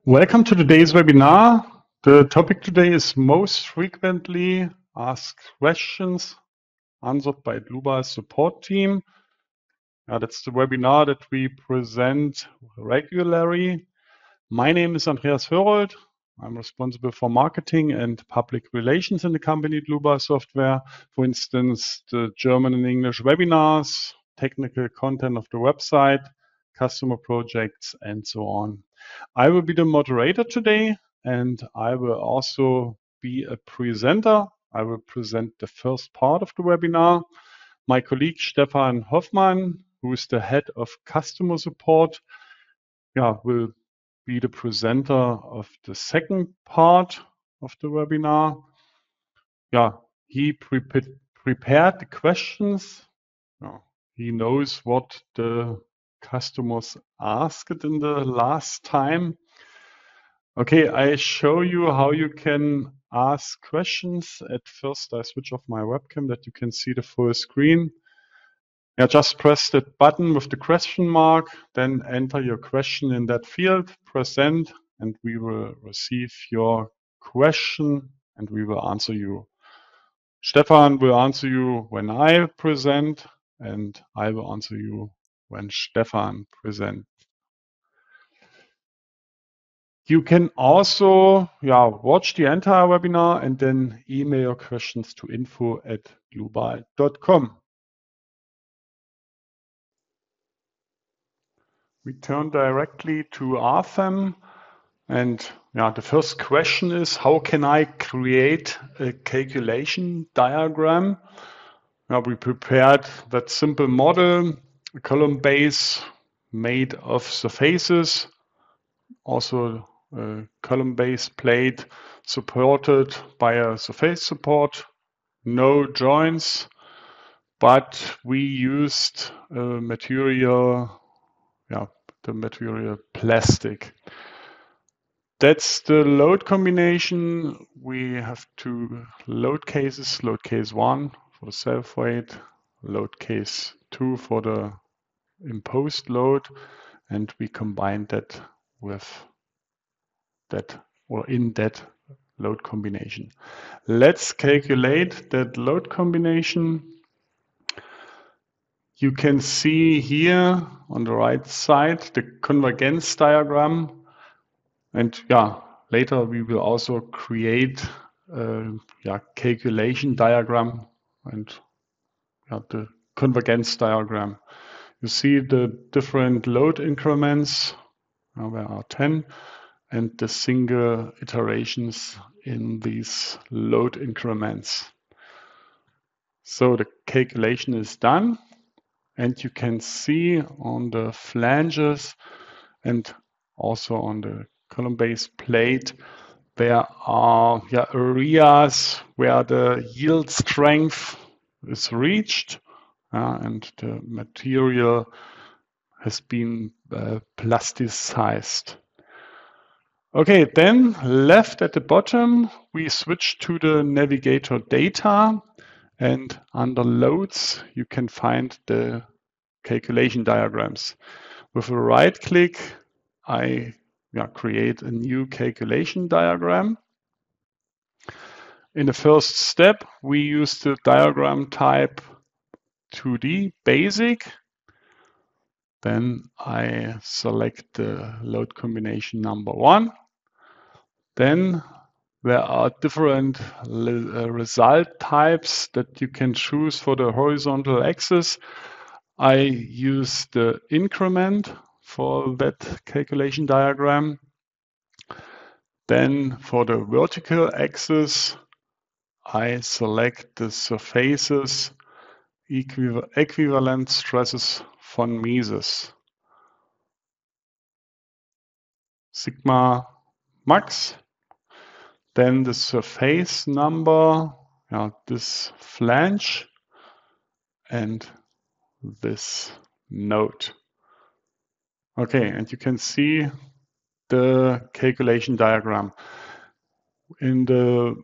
Welcome to today's webinar. The topic today is most frequently asked questions answered by Dlubal support team. That's the webinar that we present regularly. My name is Andreas Hörold. I'm responsible for marketing and public relations in the company Dlubal Software. For instance, the German and English webinars, technical content of the website, customer projects, and so on. I will be the moderator today, and I will also be a presenter. I will present the first part of the webinar. My colleague Stefan Hoffmann, who is the head of customer support, will be the presenter of the second part of the webinar. He prepared the questions. He knows what the customers asked in the last time. Okay, I show you how you can ask questions. At first, I switch off my webcam that you can see the full screen. Just press that button with the question mark, then enter your question in that field, press send, and we will receive your question and we will answer you. Stefan will answer you when I present, and I will answer you when Stefan presents. You can also watch the entire webinar and then email your questions to info@dlubal.com. We turn directly to Rfem, and the first question is, how can I create a calculation diagram? We prepared that simple model, a column base made of surfaces, also a column base plate supported by a surface support, no joints, but we used the material plastic. That's the load combination. We have two load cases, load case 1 for the self-weight, load case 2 for the imposed load, and we combined that with that, or in that load combination. Let's calculate that load combination. You can see here on the right side the convergence diagram, and later we will also create a calculation diagram and the convergence diagram. You see the different load increments. There are 10, and the single iterations in these load increments. So the calculation is done, and you can see on the flanges and also on the column base plate, there are areas where the yield strength is reached, and the material has been plasticized. Okay, then left at the bottom, we switch to the navigator data, and under loads, you can find the calculation diagrams. With a right click, I create a new calculation diagram. In the first step, we use the diagram type 2D basic. Then I select the load combination number 1. Then there are different result types that you can choose for the horizontal axis. I use the increment for that calculation diagram. Then for the vertical axis, I select the surfaces equivalent stresses von Mises. Sigma max. Then the surface number, this flange, and this node. Okay, and you can see the calculation diagram. In the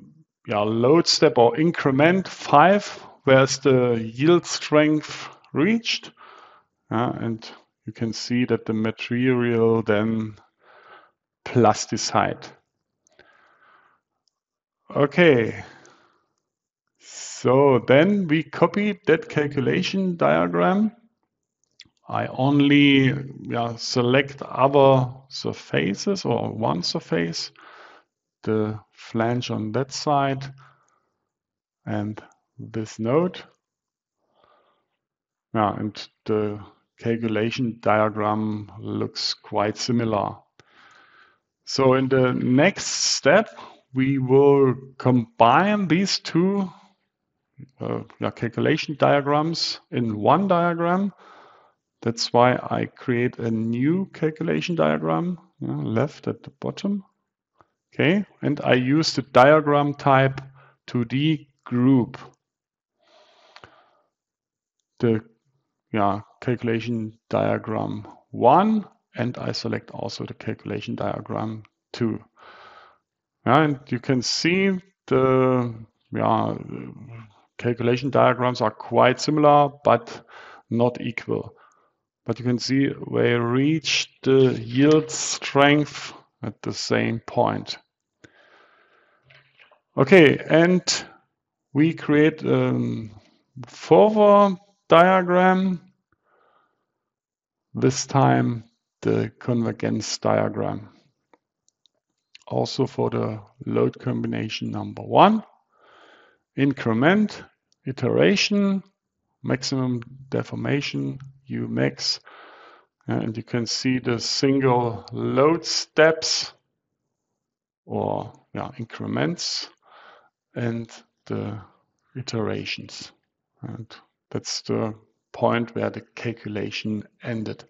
load step or increment 5, where's the yield strength reached, and you can see that the material then plasticide. Okay. So then we copied that calculation diagram. I only select other surfaces or one surface, the flange on that side and this node. And the calculation diagram looks quite similar. So in the next step, we will combine these two calculation diagrams in one diagram. That's why I create a new calculation diagram, left at the bottom. Okay, and I use the diagram type 2D group. The calculation diagram 1, and I select also the calculation diagram 2. And you can see the calculation diagrams are quite similar, but not equal. But you can see they reach the yield strength at the same point. Okay, and we create a forward diagram, this time the convergence diagram. Also for the load combination number 1, increment, iteration, maximum deformation, Umax, and you can see the single load steps or increments and the iterations. And that's the point where the calculation ended.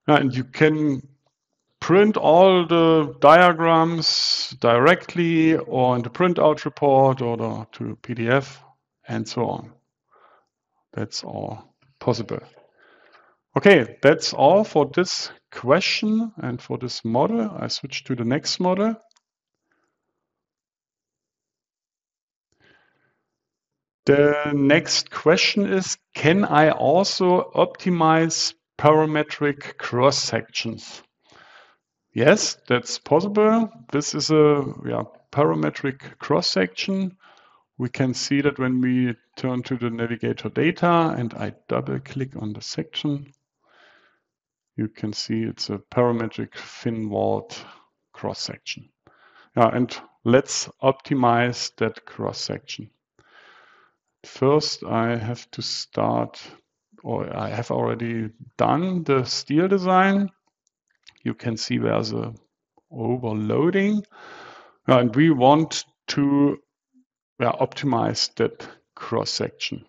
And you can print all the diagrams directly or in the printout report or to PDF and so on. That's all possible. Okay, that's all for this question and for this model. I switch to the next model. The next question is, can I also optimize parametric cross sections? Yes, that's possible. This is a parametric cross section. We can see that when we turn to the navigator data and I double click on the section, you can see it's a parametric thin-walled cross section. And let's optimize that cross section. First, I have to start, or I have already done the steel design. You can see there's a overloading, and we want to optimize that cross section.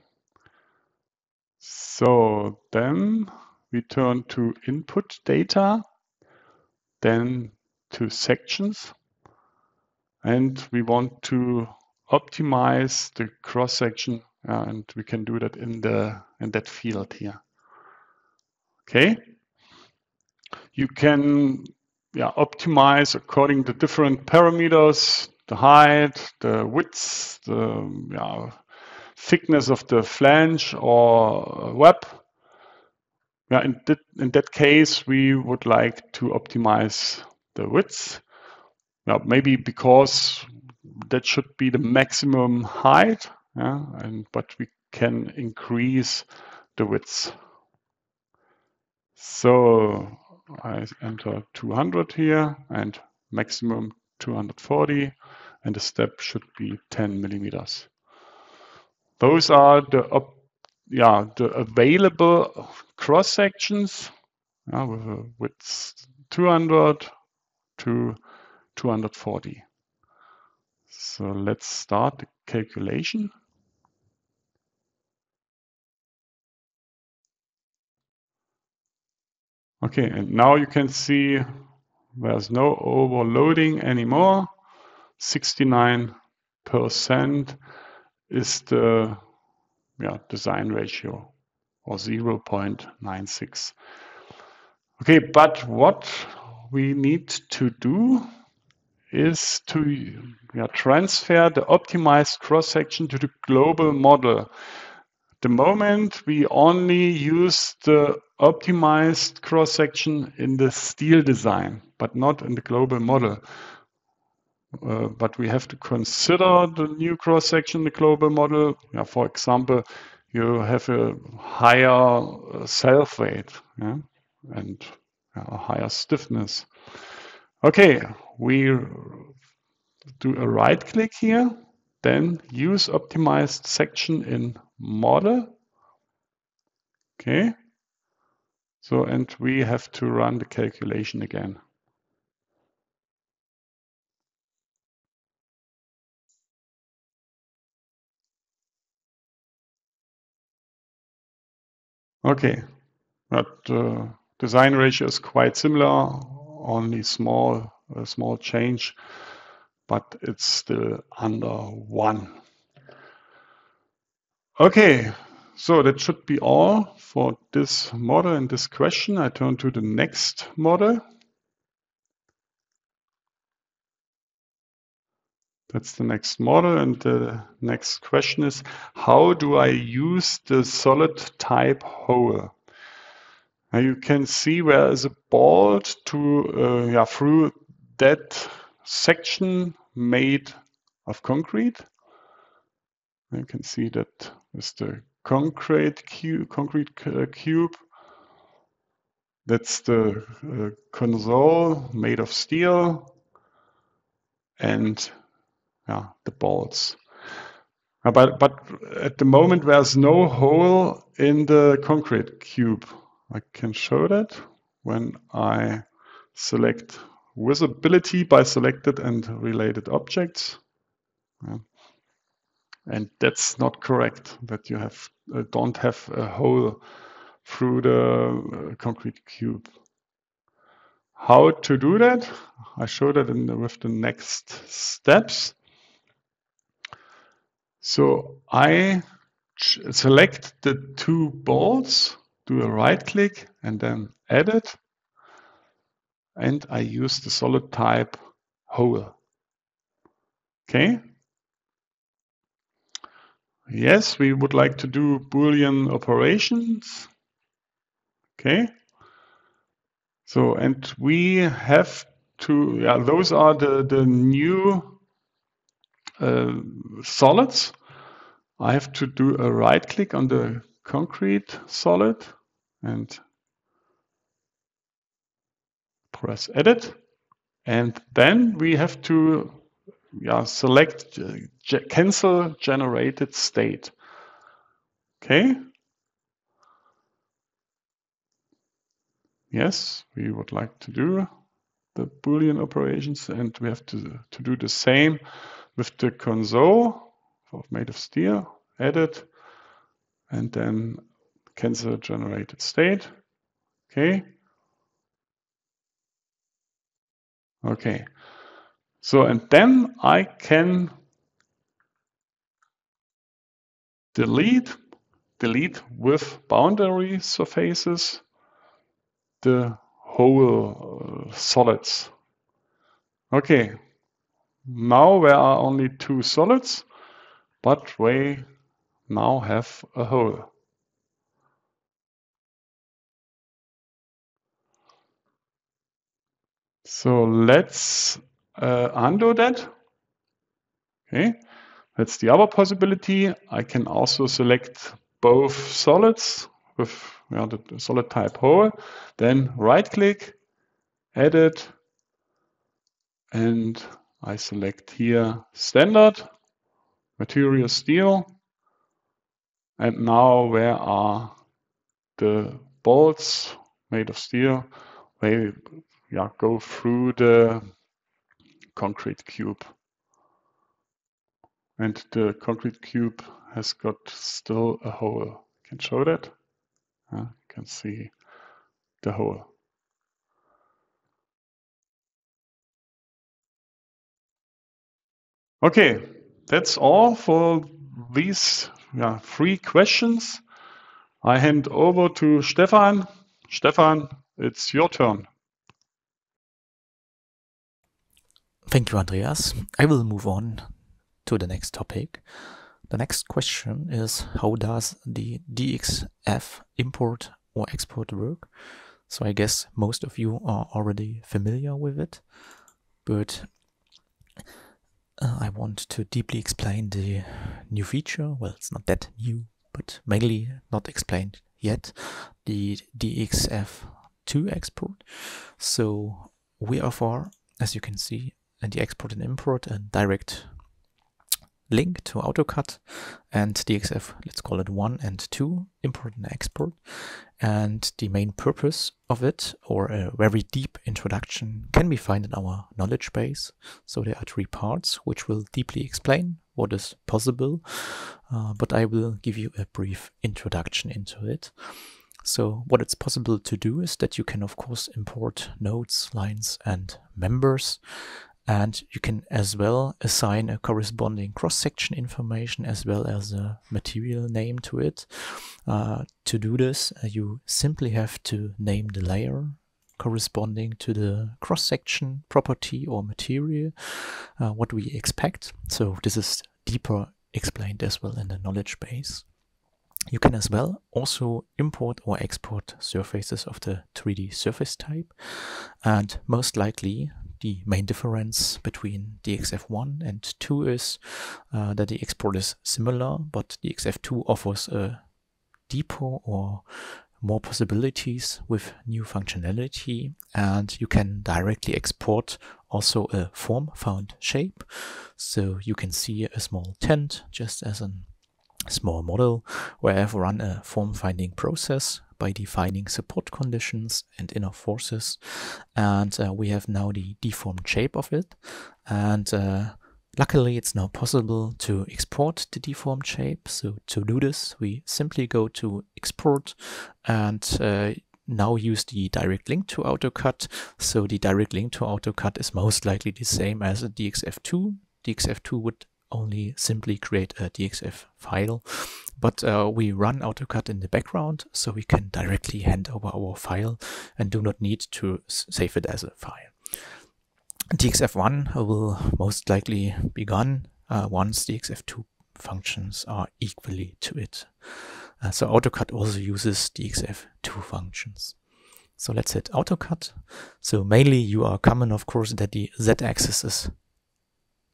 So then we turn to input data, then to sections, and we want to optimize the cross section, and we can do that in that field here. Okay. You can optimize according to different parameters, the height, the width, the thickness of the flange or web. In that case, we would like to optimize the width. Maybe because that should be the maximum height, but we can increase the width. So I enter 200 here and maximum 240, and the step should be 10 millimeters. Those are the available cross sections with a width 200 to 240. So let's start the calculation. Okay, and now you can see there's no overloading anymore. 69% is the design ratio, or 0.96. Okay, but what we need to do is to transfer the optimized cross-section to the global model. At the moment, we only use the optimized cross-section in the steel design, but not in the global model. But we have to consider the new cross-section in the global model. Yeah, for example, you have a higher self-weight, yeah, and a higher stiffness. Okay, we do a right-click here, then use optimized section in model. Okay, so and we have to run the calculation again. Okay, but design ratio is quite similar, only a small change, but it's still under 1. Okay, so that should be all for this model and this question. I turn to the next model. That's the next model, and the next question is, how do I use the solid type hole? Now you can see where is a bolt to through that section made of concrete. You can see that is the concrete cube. That's the console made of steel, and the bolts. But at the moment there's no hole in the concrete cube. I can show that when I select visibility by selected and related objects. And that's not correct, that you don't have a hole through the concrete cube. How to do that? I show that with the next steps. So I select the 2 bolts, do a right click and then edit, and I use the solid type hole. Okay. Yes, we would like to do Boolean operations. Okay. So, and we have to, those are the new solids. I have to do a right click on the concrete solid and press edit. And then we have to select cancel generated state. Okay. Yes, we would like to do the Boolean operations, and we have to do the same with the console made of steel, edit, and then cancel generated state. Okay. Okay. So, and then I can delete with boundary surfaces the whole solids. Okay. Now there are only 2 solids, but we now have a hole. So let's undo that. Okay, that's the other possibility. I can also select both solids with the solid type hole, then right click, edit, and I select here standard, material steel, and now where are the bolts made of steel? They go through the concrete cube. And the concrete cube has got still a hole. I can show that. You can see the hole. Okay, that's all for these 3 questions. I hand over to Stefan. Stefan, it's your turn. Thank you, Andreas. I will move on to the next topic. The next question is, how does the DXF import or export work. So I guess most of you are already familiar with it, but I want to deeply explain the new feature. Well, it's not that new, but mainly not explained yet, the DXF2 export. So we offer, as you can see, in the export and import, a direct link to AutoCAD and DXF, let's call it 1 and 2, import and export. And the main purpose of it, or a very deep introduction, can be found in our knowledge base. So there are 3 parts which will deeply explain what is possible, but I will give you a brief introduction into it. So what it's possible to do is that you can of course import nodes, lines and members. And you can as well assign a corresponding cross-section information as well as a material name to it. To do this, you simply have to name the layer corresponding to the cross-section property or material, what we expect. So this is deeper explained as well in the knowledge base. You can as well also import or export surfaces of the 3D surface type, and most likely the main difference between DXF1 and 2 is that the export is similar, but DXF2 offers a deeper or more possibilities with new functionality, and you can directly export also a form-found shape. So you can see a small tent just as a small model where I've run a form-finding process by defining support conditions and inner forces, and we have now the deformed shape of it. And luckily it's now possible to export the deformed shape. So to do this, we simply go to export and now use the direct link to AutoCAD. So the direct link to AutoCAD is most likely the same as a DXF2. DXF2 would only simply create a DXF file, but we run AutoCAD in the background, so we can directly hand over our file and do not need to save it as a file. DXF1 will most likely be gone once DXF2 functions are equally to it. So AutoCAD also uses DXF2 functions. So let's hit AutoCAD. So mainly you are common, of course, that the Z-axis is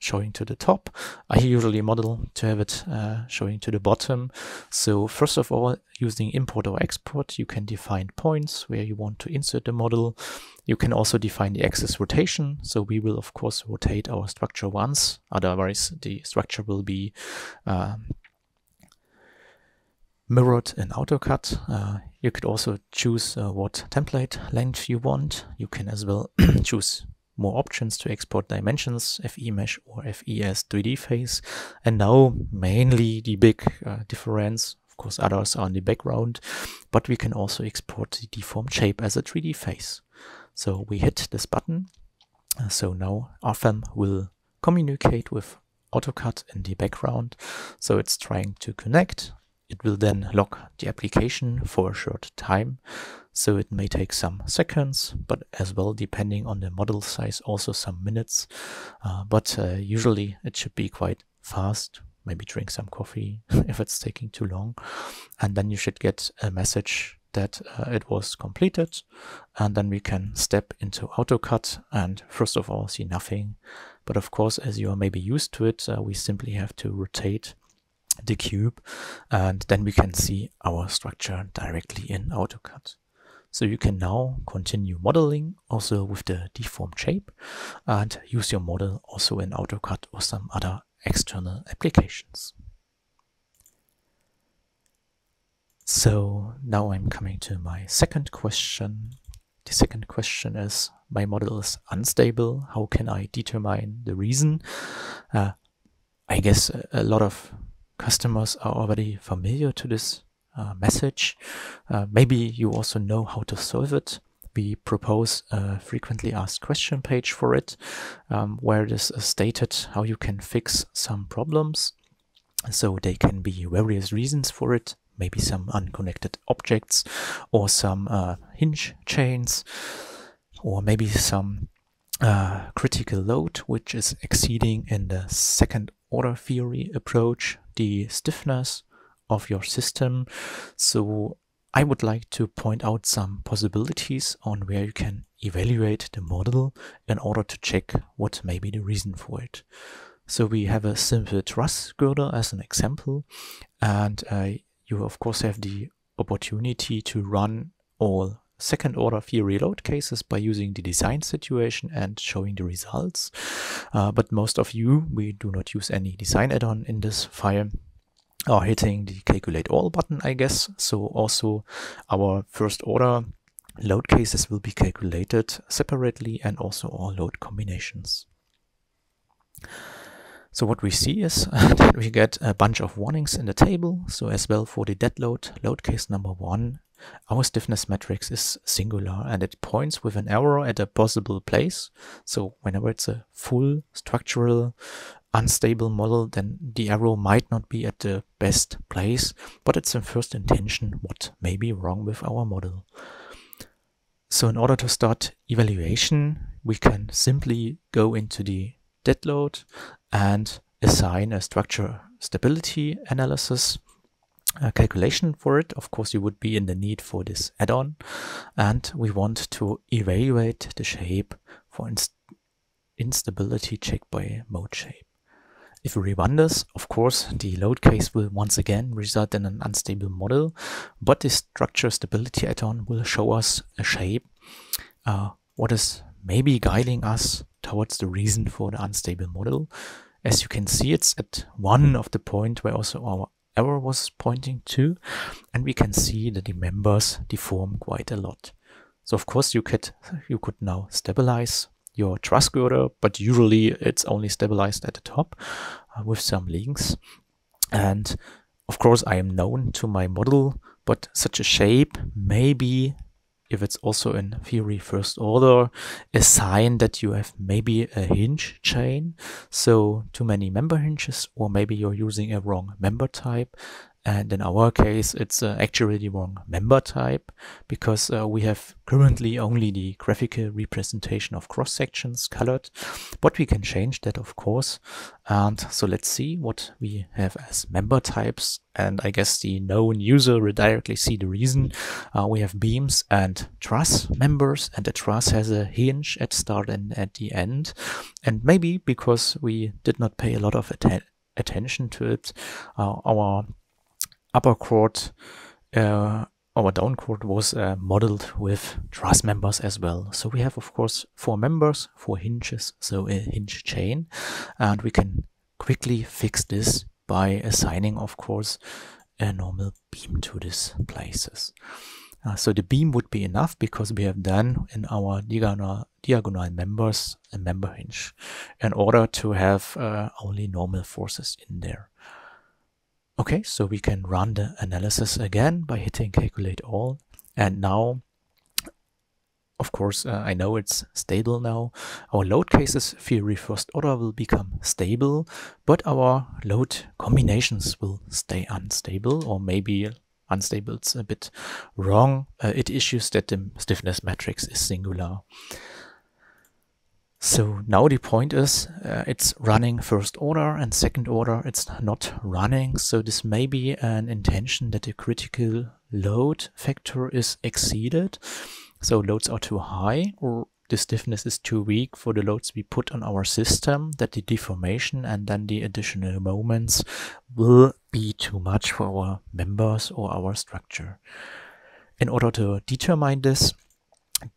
showing to the top. I usually model to have it showing to the bottom. So first of all, using import or export, you can define points where you want to insert the model. You can also define the axis rotation. So we will of course rotate our structure once, otherwise the structure will be mirrored in AutoCAD. You could also choose what template length you want. You can as well choose more options to export dimensions, FE mesh or FE as 3D face. And now mainly the big difference, of course others are in the background, but we can also export the deformed shape as a 3D face. So we hit this button. So now Rfem will communicate with AutoCAD in the background. So it's trying to connect. It will then lock the application for a short time. So it may take some seconds, but as well, depending on the model size, also some minutes. But usually it should be quite fast. Maybe drink some coffee if it's taking too long. And then you should get a message that it was completed. And then we can step into AutoCAD and first of all see nothing. But of course, as you are maybe used to it, we simply have to rotate the cube and then we can see our structure directly in AutoCAD. So you can now continue modeling also with the deformed shape and use your model also in AutoCAD or some other external applications. So now I'm coming to my second question. The second question is, my model is unstable. How can I determine the reason? I guess a lot of customers are already familiar to this message. Maybe you also know how to solve it. We propose a frequently asked question page for it, where it is stated how you can fix some problems. So there can be various reasons for it, maybe some unconnected objects or some hinge chains, or maybe some critical load which is exceeding in the second order theory approach the stiffness of your system. So I would like to point out some possibilities on where you can evaluate the model in order to check what may be the reason for it. So we have a simple truss girder as an example, and you of course have the opportunity to run all second order theory load cases by using the design situation and showing the results. But most of you, we do not use any design add-on in this file, are hitting the calculate all button, I guess. So also our first order load cases will be calculated separately, and also all load combinations. So what we see is that we get a bunch of warnings in the table. So as well for the dead load case number 1, our stiffness matrix is singular and it points with an arrow at a possible place. So whenever it's a full structural unstable model, then the arrow might not be at the best place, but it's in first intention what may be wrong with our model. So in order to start evaluation, we can simply go into the dead load and assign a structure stability analysis calculation for it. Of course, you would be in the need for this add-on, and we want to evaluate the shape for instability check by mode shape. If we rerun this, of course, the load case will once again result in an unstable model, but the structure stability add-on will show us a shape, what is maybe guiding us towards the reason for the unstable model. As you can see, it's at one of the point where also our arrow was pointing to, and we can see that the members deform quite a lot. So of course you could now stabilize your truss girder, but usually it's only stabilized at the top with some links. And of course I am known to my model, but such a shape may be, if it's also in theory first order, a sign that you have maybe a hinge chain, so too many member hinges, or maybe you're using a wrong member type. And in our case, it's actually the wrong member type, because we have currently only the graphical representation of cross sections colored, but we can change that, of course. And so let's see what we have as member types. And I guess the known user will directly see the reason. We have beams and truss members, and the truss has a hinge at start and at the end. And maybe because we did not pay a lot of attention to it, our upper chord, our down chord was modeled with truss members as well. So we have, of course, 4 members, 4 hinges, so a hinge chain, and we can quickly fix this by assigning, of course, a normal beam to these places. So the beam would be enough because we have done in our diagonal members a member hinge in order to have only normal forces in there. Okay, so we can run the analysis again by hitting calculate all. And now, of course, I know it's stable now. Our load cases theory first order will become stable, but our load combinations will stay unstable, or maybe unstable, it's a bit wrong. It issues that the stiffness matrix is singular. So now the point is it's running first order, and second order it's not running. So this may be an intention that the critical load factor is exceeded. So loads are too high, or the stiffness is too weak for the loads we put on our system, that the deformation and then the additional moments will be too much for our members or our structure. In order to determine this,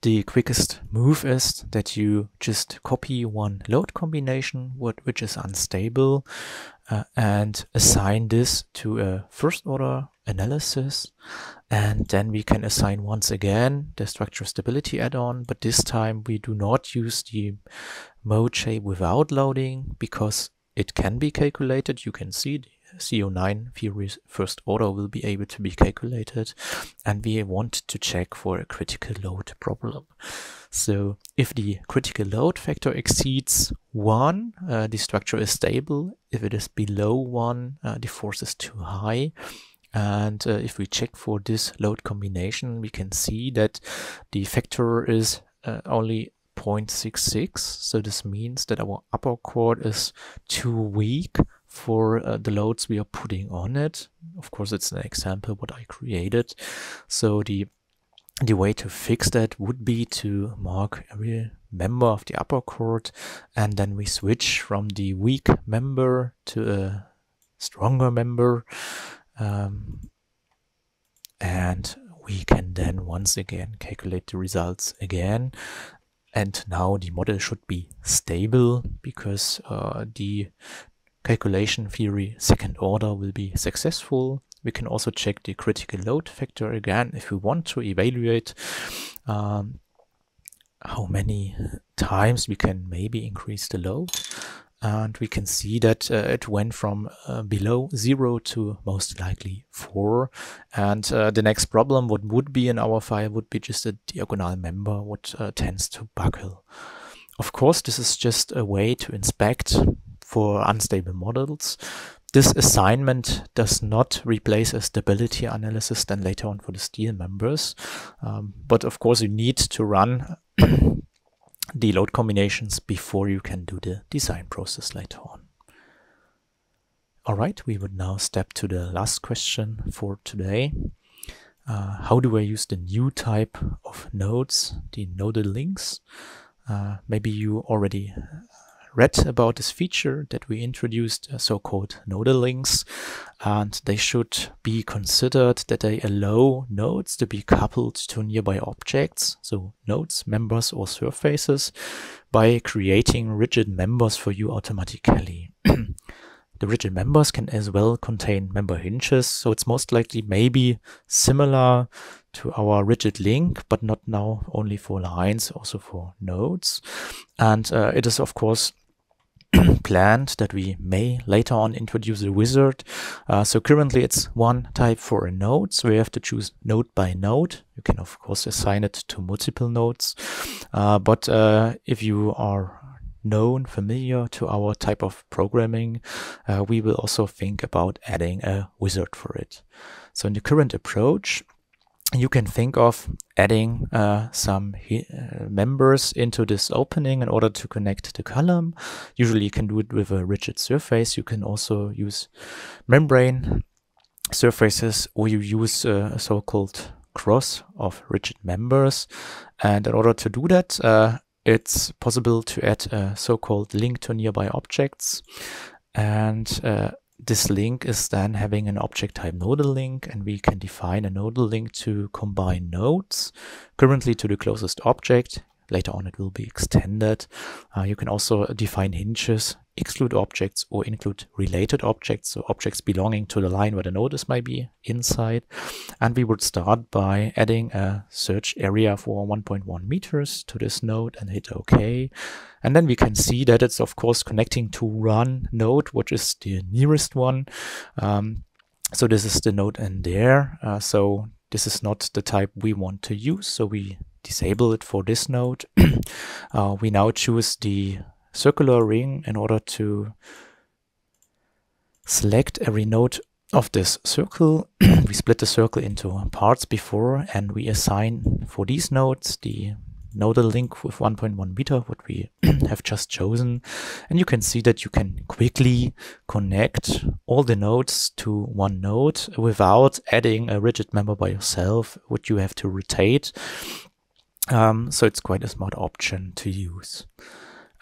the quickest move is that you just copy one load combination which is unstable and assign this to a first order analysis, and then we can assign once again the structure stability add-on, but this time we do not use the mode shape without loading because it can be calculated. You can see the CO9 theory first order will be able to be calculated, and we want to check for a critical load problem. So if the critical load factor exceeds 1, the structure is stable. If it is below 1, the force is too high. And if we check for this load combination, we can see that the factor is only 0.66. So this means that our upper chord is too weak for the loads we are putting on it. Of course, it's an example what I created. So the way to fix that would be to mark every member of the upper chord, and then we switch from the weak member to a stronger member, and we can then once again calculate the results again. And now the model should be stable because the calculation theory second order will be successful. We can also check the critical load factor again if we want to evaluate how many times we can maybe increase the load. And we can see that it went from below 0 to most likely 4. And the next problem, what would be in our file, would be just a diagonal member, what tends to buckle. Of course, this is just a way to inspect for unstable models. This assignment does not replace a stability analysis then later on for the steel members. But of course, you need to run the load combinations before you can do the design process later on. All right, we would now step to the last question for today. How do I use the new type of nodes, the nodal links? Maybe you already read about this feature that we introduced, so-called nodal links, and they should be considered that they allow nodes to be coupled to nearby objects, so nodes, members or surfaces, by creating rigid members for you automatically. The rigid members can as well contain member hinges, so it's most likely maybe similar to our rigid link, but not now only for lines, also for nodes. And it is of course planned that we may later on introduce a wizard. So currently it's one type for a node, so we have to choose node by node. You can of course assign it to multiple nodes, but if you are familiar to our type of programming, we will also think about adding a wizard for it. So in the current approach, you can think of adding some members into this opening in order to connect the column. Usually you can do it with a rigid surface. You can also use membrane surfaces, or you use a so-called cross of rigid members. And in order to do that, it's possible to add a so-called link to nearby objects. And this link is then having an object type nodal link, and we can define a nodal link to combine nodes currently to the closest object. Later on it will be extended. You can also define hinges, exclude objects or include related objects, so objects belonging to the line where the node is maybe inside. And we would start by adding a search area for 1.1 meters to this node and hit OK. And then we can see that it's of course connecting to one node, which is the nearest one. So this is the node in there. So this is not the type we want to use, so we disable it for this node. We now choose the circular ring in order to select every node of this circle. We split the circle into parts before, and we assign for these nodes the nodal link with 1.1 meter, what we have just chosen. And you can see that you can quickly connect all the nodes to one node without adding a rigid member by yourself, which you have to rotate. So it's quite a smart option to use.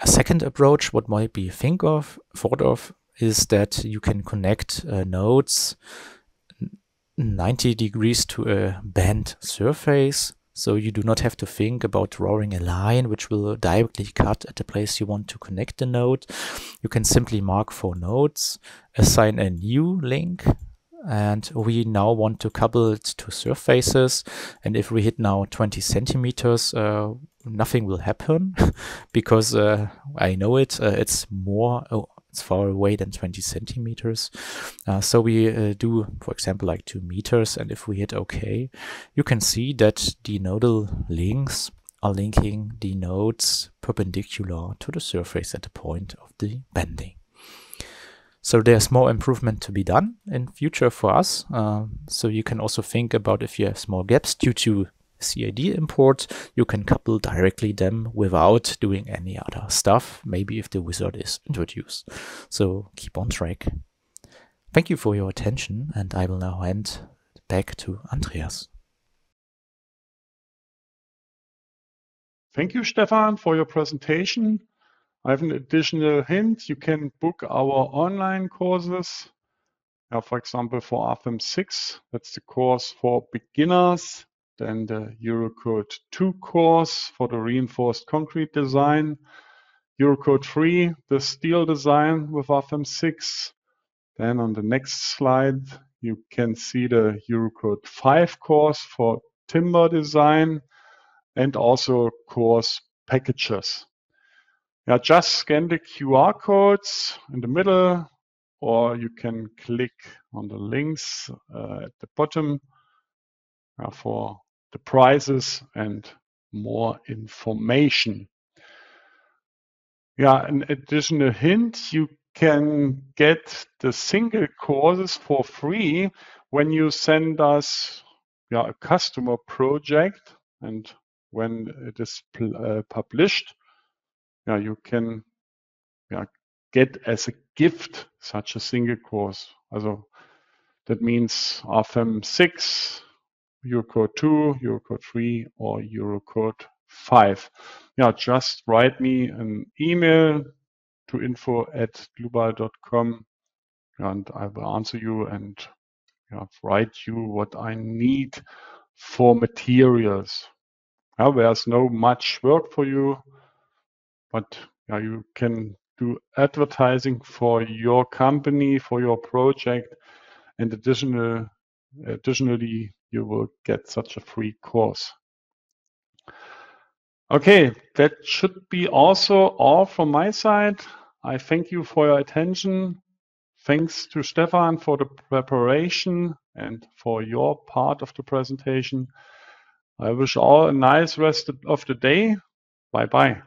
A second approach, what might be thought of, is that you can connect nodes 90 degrees to a bent surface. So you do not have to think about drawing a line which will directly cut at the place you want to connect the node. You can simply mark 4 nodes, assign a new link, and we now want to couple it to surfaces. And if we hit now 20 centimeters, nothing will happen because I know it, it's far away than 20 centimeters. So we do, for example, like 2 meters. And if we hit OK, you can see that the nodal links are linking the nodes perpendicular to the surface at the point of the bending. So there's more improvement to be done in future for us. So you can also think about if you have small gaps due to CAD import, you can couple directly them without doing any other stuff, maybe if the wizard is introduced. So keep on track. Thank you for your attention, and I will now hand back to Andreas. Thank you, Stefan, for your presentation. I have an additional hint. You can book our online courses. For example, for Rfem 6, that's the course for beginners. Then the Eurocode 2 course for the reinforced concrete design. Eurocode 3, the steel design with Rfem 6. Then on the next slide, you can see the Eurocode 5 course for timber design and also course packages. Just scan the QR codes in the middle, or you can click on the links at the bottom for the prices and more information. An additional hint, you can get the single courses for free when you send us a customer project, and when it is published, you can get as a gift such a single course. Also, that means Rfem 6, Eurocode 2, Eurocode 3, or Eurocode 5. Just write me an email to info@dlubal.com, and I will answer you and write you what I need for materials. There's no much work for you, but you can do advertising for your company, for your project, and additionally, you will get such a free course. Okay, that should be also all from my side. I thank you for your attention. Thanks to Stefan for the preparation and for your part of the presentation. I wish all a nice rest of the day. Bye-bye.